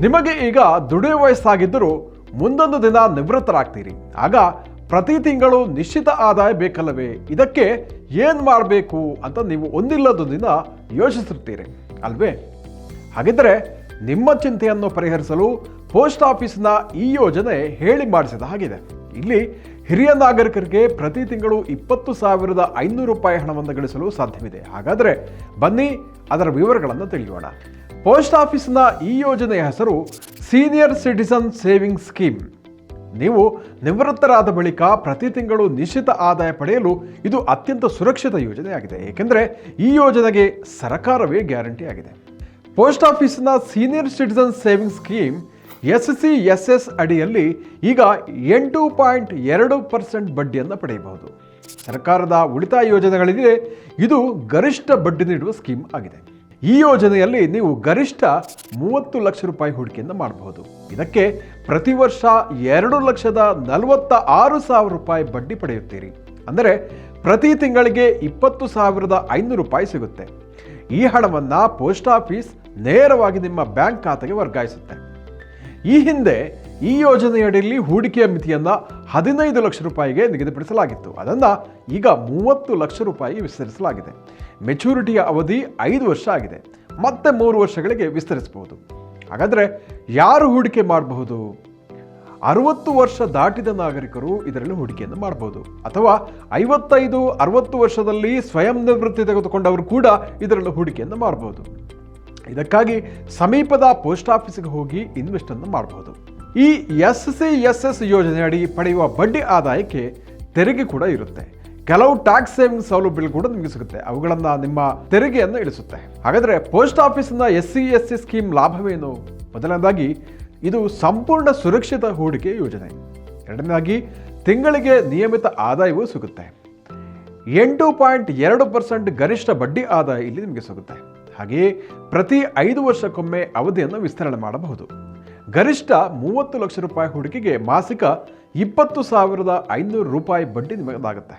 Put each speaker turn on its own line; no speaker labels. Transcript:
ನಿಮಗೆ ಈಗ ದುಡಿಯುವ ವಯಸ್ಸಾಗಿದ್ದರೂ ಮುಂದೊಂದು ದಿನ ನಿವೃತ್ತರಾಗ್ತೀರಿ. ಆಗ ಪ್ರತಿ ತಿಂಗಳು ನಿಶ್ಚಿತ ಆದಾಯ ಬೇಕಲ್ಲವೇ? ಇದಕ್ಕೆ ಏನು ಮಾಡಬೇಕು ಅಂತ ನೀವು ಒಂದಿಲ್ಲದ ದಿನ ಯೋಚಿಸಿರ್ತೀರಿ ಅಲ್ವೇ? ಹಾಗಿದ್ದರೆ ನಿಮ್ಮ ಚಿಂತೆಯನ್ನು ಪರಿಹರಿಸಲು ಪೋಸ್ಟ್ ಆಫೀಸ್ನ ಈ ಯೋಜನೆ ಹೇಳಿ ಮಾಡಿಸಿದ ಹಾಗಿದೆ. ಇಲ್ಲಿ ಹಿರಿಯ ನಾಗರಿಕರಿಗೆ ಪ್ರತಿ ತಿಂಗಳು 20,500 ರೂಪಾಯಿ ಹಣವನ್ನು ಗಳಿಸಲು ಸಾಧ್ಯವಿದೆ. ಹಾಗಾದರೆ ಬನ್ನಿ ಅದರ ವಿವರಗಳನ್ನು ತಿಳಿಯೋಣ. ಪೋಸ್ಟ್ ಆಫೀಸ್ನ ಈ ಯೋಜನೆಯ ಹೆಸರು ಸೀನಿಯರ್ ಸಿಟಿಸನ್ ಸೇವಿಂಗ್ ಸ್ಕೀಮ್. ನೀವು ನಿವೃತ್ತರಾದ ಬಳಿಕ ಪ್ರತಿ ತಿಂಗಳು ನಿಶ್ಚಿತ ಆದಾಯ ಪಡೆಯಲು ಇದು ಅತ್ಯಂತ ಸುರಕ್ಷಿತ ಯೋಜನೆಯಾಗಿದೆ. ಏಕೆಂದರೆ ಈ ಯೋಜನೆಗೆ ಸರ್ಕಾರವೇ ಗ್ಯಾರಂಟಿ ಆಗಿದೆ. ಪೋಸ್ಟ್ ಆಫೀಸ್ನ senior citizen saving scheme SCSS ಅಡಿಯಲ್ಲಿ ಈಗ 8.2% ಬಡ್ಡಿಯನ್ನು ಪಡೆಯಬಹುದು. ಸರ್ಕಾರದ ಉಳಿತಾಯ ಯೋಜನೆಗಳಿಗೆ ಇದು ಗರಿಷ್ಠ ಬಡ್ಡಿ ನೀಡುವ ಸ್ಕೀಮ್ ಆಗಿದೆ. ಈ ಯೋಜನೆಯಲ್ಲಿ ನೀವು ಗರಿಷ್ಠ 30 ಲಕ್ಷ ರೂಪಾಯಿ ಹೂಡಿಕೆಯನ್ನು ಮಾಡಬಹುದು. ಇದಕ್ಕೆ ಪ್ರತಿ ವರ್ಷ 2,46,000 ರೂಪಾಯಿ ಬಡ್ಡಿ ಪಡೆಯುತ್ತೀರಿ. ಅಂದರೆ ಪ್ರತಿ ತಿಂಗಳಿಗೆ 20,500 ರೂಪಾಯಿ ಸಿಗುತ್ತೆ. ಈ ಹಣವನ್ನು ಪೋಸ್ಟ್ ಆಫೀಸ್ ನೇರವಾಗಿ ನಿಮ್ಮ ಬ್ಯಾಂಕ್ ಖಾತೆಗೆ ವರ್ಗಾಯಿಸುತ್ತೆ. ಈ ಹಿಂದೆ ಈ ಯೋಜನೆಯಡಿಯಲ್ಲಿ ಹೂಡಿಕೆಯ ಮಿತಿಯನ್ನು 15 ಲಕ್ಷ ರೂಪಾಯಿಗೆ ನಿಗದಿಪಡಿಸಲಾಗಿತ್ತು. ಅದನ್ನು ಈಗ 30 ಲಕ್ಷ ರೂಪಾಯಿ ವಿಸ್ತರಿಸಲಾಗಿದೆ. ಮೆಚುರಿಟಿಯ ಅವಧಿ 5 ವರ್ಷ ಆಗಿದೆ. ಮತ್ತೆ 3 ವರ್ಷಗಳಿಗೆ ವಿಸ್ತರಿಸಬಹುದು. ಹಾಗಾದರೆ ಯಾರು ಹೂಡಿಕೆ ಮಾಡಬಹುದು? 60 ವರ್ಷ ದಾಟಿದ ನಾಗರಿಕರು ಇದರಲ್ಲಿ ಹೂಡಿಕೆಯನ್ನು ಮಾಡಬಹುದು. ಅಥವಾ 55-60 ವರ್ಷದಲ್ಲಿ ಸ್ವಯಂ ನಿವೃತ್ತಿ ತೆಗೆದುಕೊಂಡವರು ಕೂಡ ಇದರಲ್ಲಿ ಹೂಡಿಕೆಯನ್ನು ಮಾಡಬಹುದು. ಇದಕ್ಕಾಗಿ ಸಮೀಪದ ಪೋಸ್ಟ್ ಆಫೀಸ್ಗೆ ಹೋಗಿ ಇನ್ವೆಸ್ಟನ್ನು ಮಾಡಬಹುದು. ಈ SCSS ಯೋಜನೆಯಡಿ ಪಡೆಯುವ ಬಡ್ಡಿ ಆದಾಯಕ್ಕೆ ತೆರಿಗೆ ಕೂಡ ಇರುತ್ತೆ. ಕೆಲವು ಟ್ಯಾಕ್ಸ್ ಸೇವಿಂಗ್ ಸೌಲಭ್ಯಗಳು ಕೂಡ ನಿಮಗೆ ಸಿಗುತ್ತೆ. ಅವುಗಳನ್ನು ನಿಮ್ಮ ತೆರಿಗೆಯನ್ನು ಇಳಿಸುತ್ತೆ. ಹಾಗಾದರೆ ಪೋಸ್ಟ್ ಆಫೀಸ್ನ SCSS ಸ್ಕೀಮ್ ಲಾಭವೇನು? ಮೊದಲನೇದಾಗಿ ಇದು ಸಂಪೂರ್ಣ ಸುರಕ್ಷಿತ ಹೂಡಿಕೆ ಯೋಜನೆ. ಎರಡನೇದಾಗಿ ತಿಂಗಳಿಗೆ ನಿಯಮಿತ ಆದಾಯವೂ ಸಿಗುತ್ತೆ. 8.2% ಗರಿಷ್ಠ ಬಡ್ಡಿ ಆದಾಯ ಇಲ್ಲಿ ನಿಮಗೆ ಸಿಗುತ್ತೆ. ಹಾಗೆಯೇ ಪ್ರತಿ 5 ವರ್ಷಕ್ಕೊಮ್ಮೆ ಅವಧಿಯನ್ನು ವಿಸ್ತರಣೆ ಮಾಡಬಹುದು. ಗರಿಷ್ಠ 30 ಲಕ್ಷ ರೂಪಾಯಿ ಹೂಡಿಕೆಗೆ ಮಾಸಿಕ 20,500 ರೂಪಾಯಿ ಬಡ್ಡಿ ನಿಮಗಾಗುತ್ತೆ.